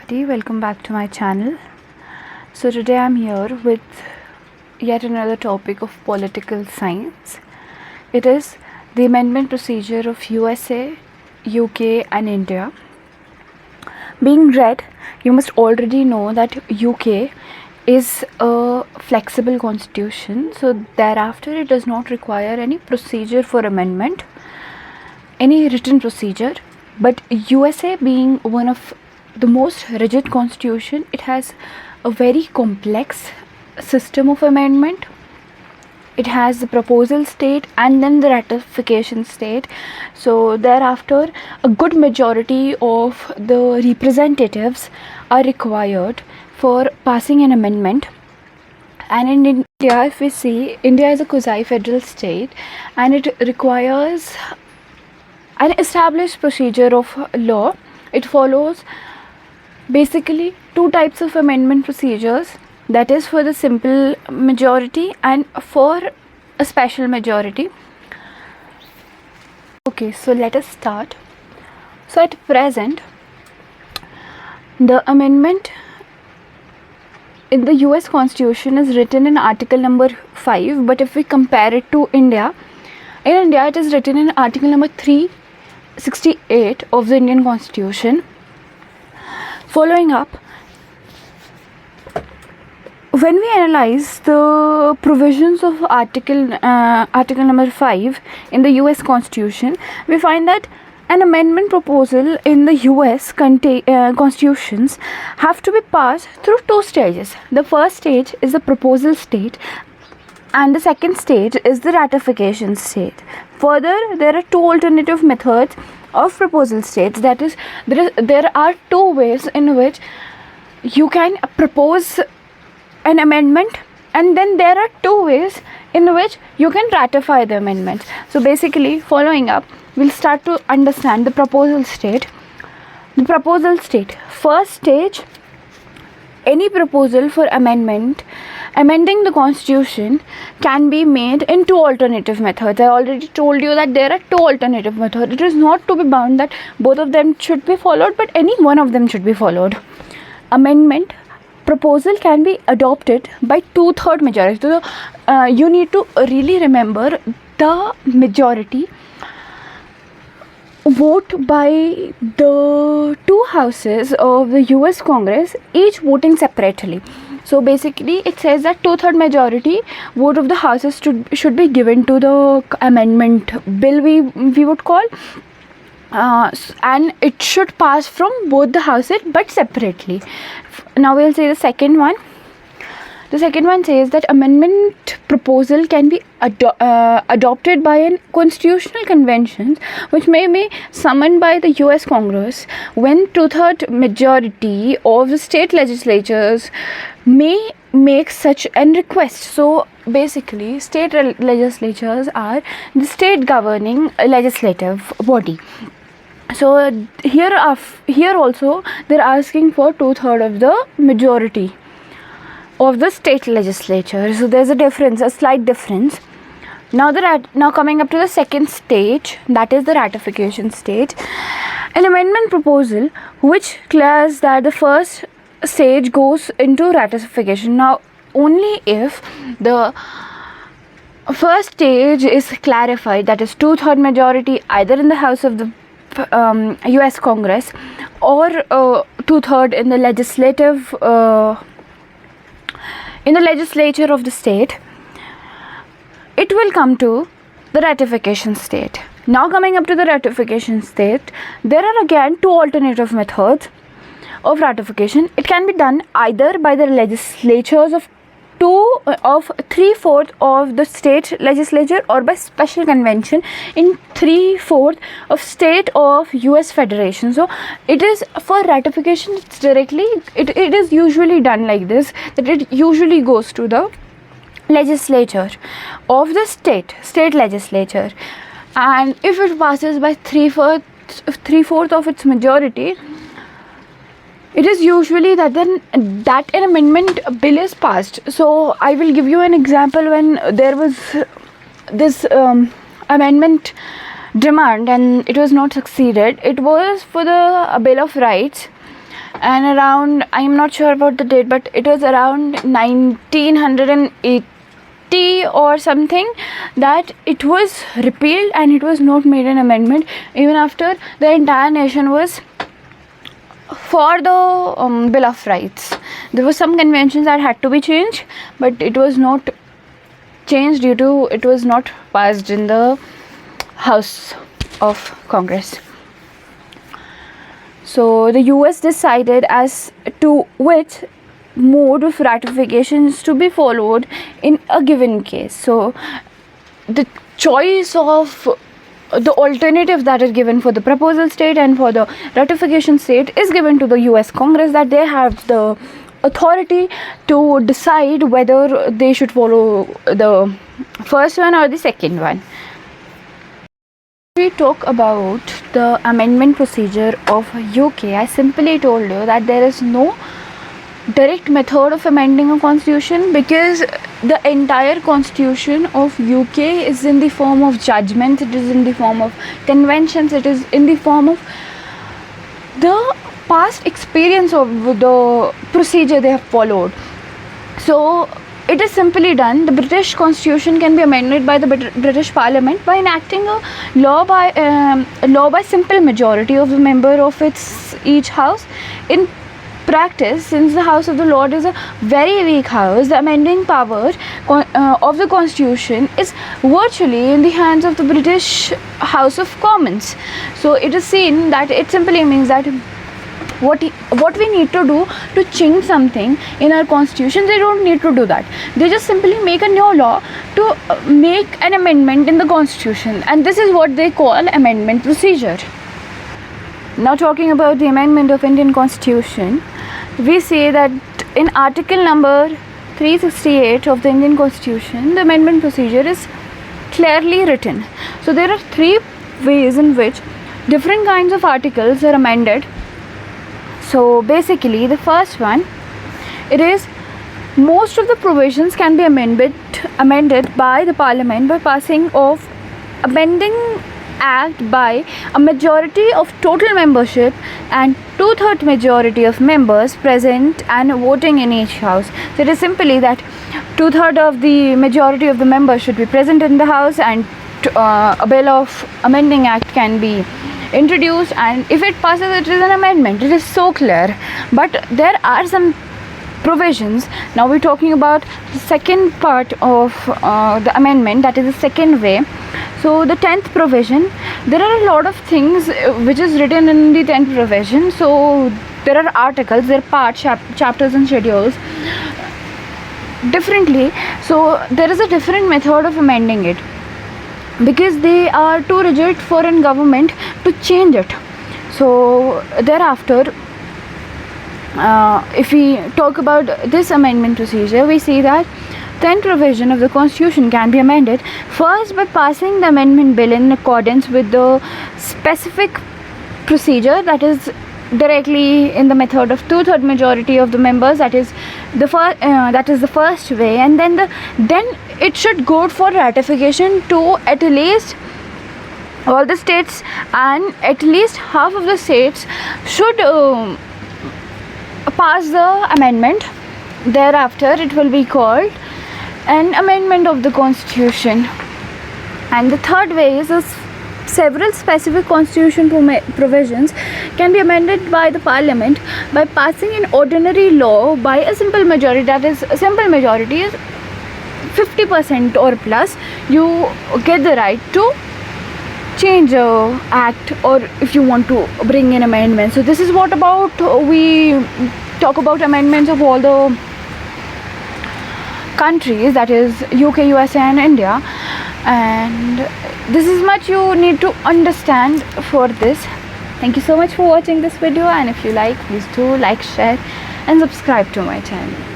Welcome back to my channel. So today I'm here with yet another topic of political science. It is the amendment procedure of USA, UK and India. Being read, you must already know that UK is a flexible constitution, so thereafter it does not require any procedure for amendment, any written procedure. But USA, being one of the most rigid constitution, it has a very complex system of amendment. It has the proposal state and then the ratification state. So thereafter a good majority of the representatives are required for passing an amendment. And in India, if we see, India is a quasi-federal state and it requires an established procedure of law. It follows basically two types of amendment procedures, that is for the simple majority and for a special majority. Okay, so let us start. So at present, the amendment in the US Constitution is written in article number 5, but if we compare it to India, in India it is written in article number 368 of the Indian Constitution. Following up, when we analyze the provisions of article number 5 in the US Constitution, we find that an amendment proposal in the US constitutions have to be passed through two stages. The first stage is the proposal state and the second stage is the ratification state. Further, there are two alternative methods of proposal states. That is, there are two ways in which you can propose an amendment, and then there are two ways in which you can ratify the amendment. So basically, following up, we'll start to understand the proposal state. The proposal state, first stage, any proposal for amending the constitution can be made in two alternative methods. I already told you that there are two alternative methods. It is not to be bound that both of them should be followed, but any one of them should be followed. Amendment proposal can be adopted by 2/3 majority. So you need to really remember the majority vote by the two houses of the US Congress, each voting separately. So basically it says that 2/3 majority vote of the houses should be given to the amendment bill, we would call, and it should pass from both the houses but separately. Now we'll say the second one. The second one says that amendment proposal can be adopted by a constitutional convention which may be summoned by the US Congress when 2/3 majority of the state legislatures may make such a request. So basically, state legislatures are the state governing legislative body. So here also they're asking for 2/3 of the majority of the state legislature. So there's a difference, a slight difference. Now coming up to the second stage, that is the ratification stage. An amendment proposal which clears that the first stage goes into ratification. Now only if the first stage is clarified, that is 2/3 majority either in the house of the US Congress or 2/3 in the legislature of the state, it will come to the ratification state. Now coming up to the ratification state, there are again two alternative methods of ratification. It can be done either by the legislatures of 3/4 of the state legislature or by special convention in 3/4 of state of US Federation. So it is for ratification, it's directly, it is usually done like this, that it usually goes to the legislature of the state legislature, and if it passes by 3/4 of its majority, it is usually that an amendment bill is passed. So I will give you an example. When there was this amendment demand and it was not succeeded, it was for the Bill of Rights. and around, I'm not sure about the date, but it was around 1980 or something, that it was repealed and it was not made an amendment, even after the entire nation was for the Bill of Rights. There were some conventions that had to be changed, but it was not changed due to it was not passed in the House of Congress. So the US decided as to which mode of ratification is to be followed in a given case. So the choice of the alternative that is given for the proposal state and for the ratification state is given to the US Congress, that they have the authority to decide whether they should follow the first one or the second one. We talk about the amendment procedure of UK. I simply told you that there is no direct method of amending a constitution, because the entire constitution of UK is in the form of judgments, it is in the form of conventions, it is in the form of the past experience of the procedure they have followed. So it is simply done. The British Constitution can be amended by the British Parliament by enacting a law by simple majority of the member of each house. In practice, since the House of the Lord is a very weak house, the amending power of the Constitution is virtually in the hands of the British House of Commons. So it is seen that it simply means that what we need to do to change something in our constitution, they don't need to do that. They just simply make a new law to make an amendment in the constitution, and this is what they call amendment procedure. Now talking about the amendment of Indian Constitution, we say that in article number 368 of the Indian Constitution, the amendment procedure is clearly written. So there are three ways in which different kinds of articles are amended. So basically, the first one, it is most of the provisions can be amended by the Parliament by passing of amending act by a majority of total membership and 2/3 majority of members present and voting in each house. So it is simply that 2/3 of the majority of the members should be present in the house, and a bill of amending act can be introduced, and if it passes, it is an amendment. It is so clear. But there are some provisions. Now we're talking about the second part of the amendment, that is the second way. So the 10th provision, there are a lot of things which is written in the 10th provision. So there are articles, there are parts, chapters and schedules differently. So there is a different method of amending it, because they are too rigid for a government to change it. So thereafter, if we talk about this amendment procedure, we see that 10th provision of the Constitution can be amended first by passing the amendment bill in accordance with the specific procedure, that is directly in the method of 2/3 majority of the members. That is the first way, and then it should go for ratification to at least all the states, and at least half of the states should pass the amendment. Thereafter, it will be called an amendment of the Constitution. And the third way is several specific constitution provisions can be amended by the Parliament by passing an ordinary law by a simple majority. That is, a simple majority is 50% or plus. You get the right to change a act, or if you want to bring in amendments. So this is what about we talk about amendments of all the countries, that is UK, USA and India, and this is much you need to understand for this. Thank you so much for watching this video, and if you like, please do like, share and subscribe to my channel.